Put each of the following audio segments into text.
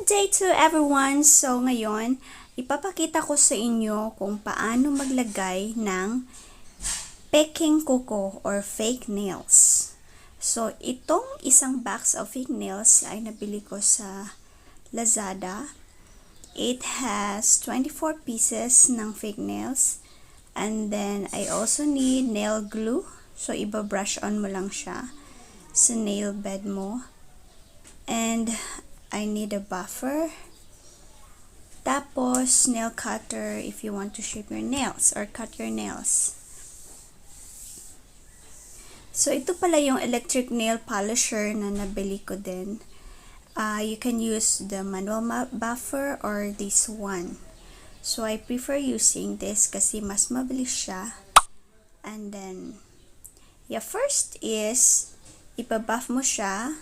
Good day to everyone! So ngayon, ipapakita ko sa inyo kung paano maglagay ng peking kuko or fake nails. So itong isang box of fake nails ay nabili ko sa Lazada. It has 24 pieces ng fake nails. And then I also need nail glue. So iba-brush on mo lang siya sa nail bed mo. And I need a buffer. Tapos, nail cutter if you want to shape your nails or cut your nails. So, ito pala yung electric nail polisher na nabili ko din. You can use the manual buffer or this one. So, I prefer using this kasi mas mabilis siya. And then, first is, ipabuff mo siya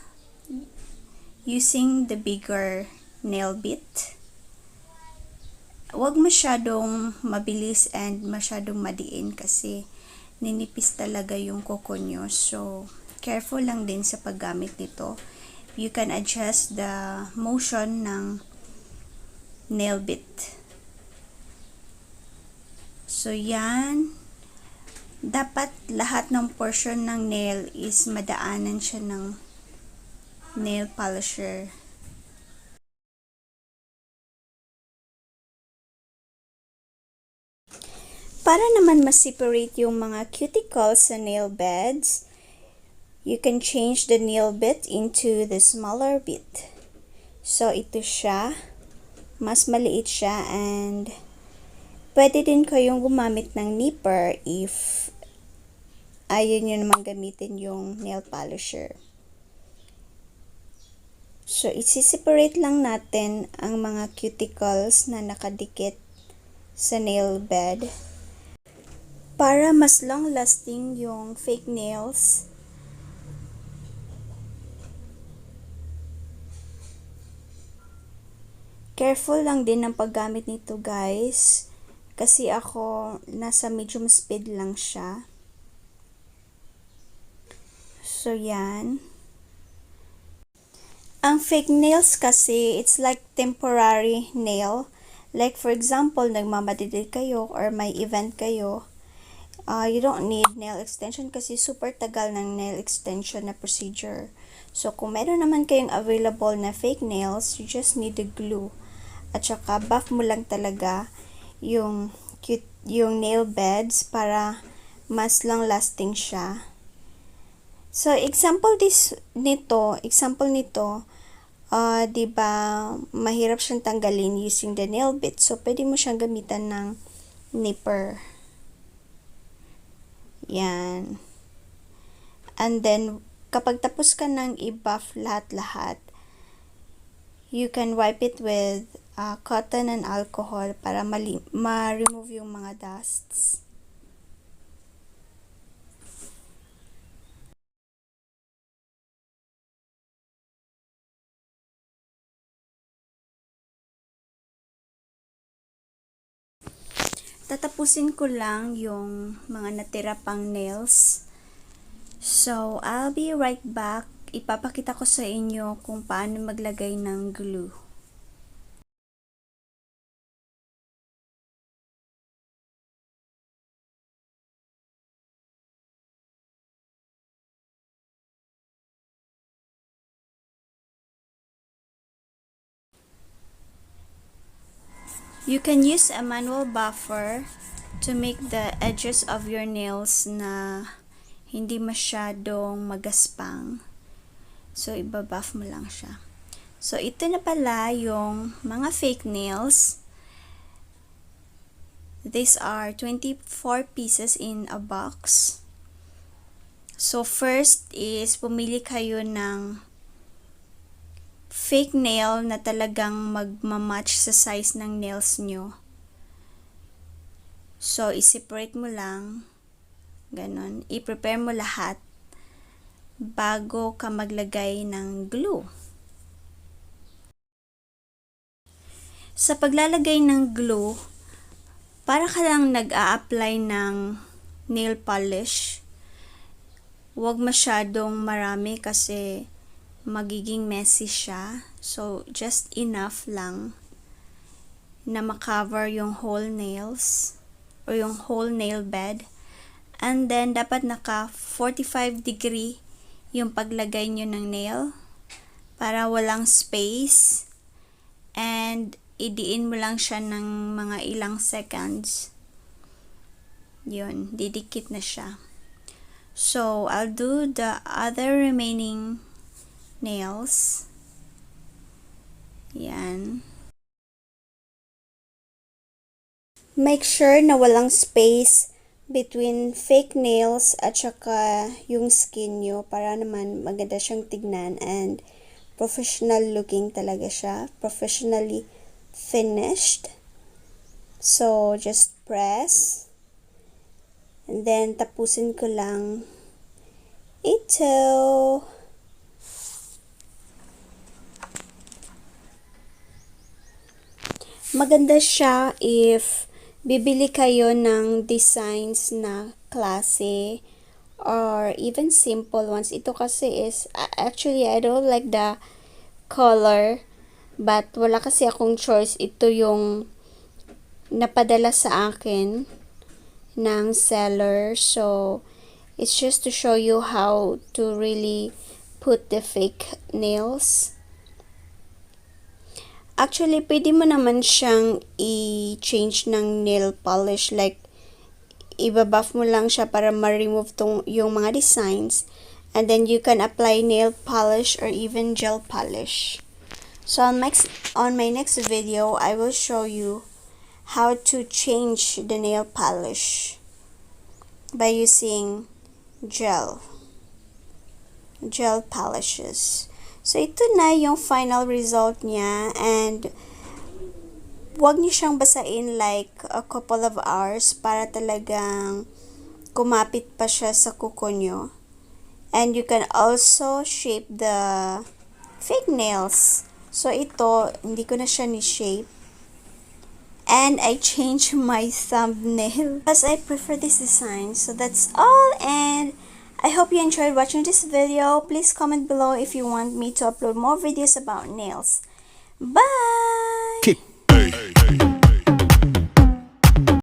using the bigger nail bit. Huwag masyadong mabilis and masyadong madiin kasi ninipis talaga yung kuko nyo. So, careful lang din sa paggamit nito. You can adjust the motion ng nail bit. So, yan. Dapat lahat ng portion ng nail is madaanan siya ng nail polisher. Para naman ma-separate yung mga cuticles sa nail beds, you can change the nail bit into the smaller bit. So, ito siya. Mas maliit siya and pwede din kayong gumamit ng nipper if ayaw nyo naman gamitin yung nail polisher. So, isi-separate lang natin ang mga cuticles na nakadikit sa nail bed para mas long-lasting yung fake nails. Careful lang din ang paggamit nito, guys. Kasi ako, nasa medium speed lang siya. So, yan. Ang fake nails kasi, it's like temporary nail. Like for example, nagmamadidil kayo or may event kayo. You don't need nail extension kasi super tagal ng nail extension na procedure. So, kung meron naman kayong available na fake nails, you just need the glue. At saka, buff mo lang talaga yung nail beds para mas long lasting siya. So, example nito, diba, mahirap siyang tanggalin using the nail bit. So, pwede mo siyang gamitan ng nipper. Yan. And then, kapag tapos ka nang i-buff lahat-lahat, you can wipe it with cotton and alcohol para ma-remove yung mga dusts. Tatapusin ko lang yung mga natira pang nails. So, I'll be right back. Ipapakita ko sa inyo kung paano maglagay ng glue. You can use a manual buffer to make the edges of your nails na hindi masyadong magaspang. So, ibabuff mo lang siya. So, ito na pala yung mga fake nails. These are 24 pieces in a box. So, first is pumili kayo ng fake nail na talagang magmamatch sa size ng nails nyo. So, i-separate mo lang. Ganon. I-prepare mo lahat bago ka maglagay ng glue. Sa paglalagay ng glue, para ka lang nag-a-apply ng nail polish. Huwag masyadong marami kasi magiging messy siya. So, just enough lang na makover yung whole nails or yung whole nail bed. And then, dapat naka 45 degree yung paglagay nyo ng nail para walang space. And, idiin mo lang siya ng mga ilang seconds. Yun, didikit na siya. So, I'll do the other remaining nails. Yan. Make sure na walang space between fake nails at saka yung skin nyo para naman maganda siyang tignan and professional looking talaga siya. Professionally finished. So, just press. And then, tapusin ko lang ito. Maganda siya if bibili kayo ng designs na klase or even simple ones. Ito kasi is, actually, I don't like the color, but wala kasi akong choice. Ito yung napadala sa akin ng seller. So, it's just to show you how to really put the fake nails. Actually, pwede mo naman siyang i-change ng nail polish. Like, ibabuff mo lang siya para ma-remove yung mga designs. And then, you can apply nail polish or even gel polish. So, on my next video, I will show you how to change the nail polish by using gel polishes. So, ito na yung final result niya, and huwag niyo siyang basain like a couple of hours para talagang kumapit pa siya sa kuko niyo. And you can also shape the fake nails. So, ito, hindi ko na siya ni-shape. And I changed my thumbnail because I prefer this design. So, that's all, and I hope you enjoyed watching this video. Please comment below if you want me to upload more videos about nails. Bye!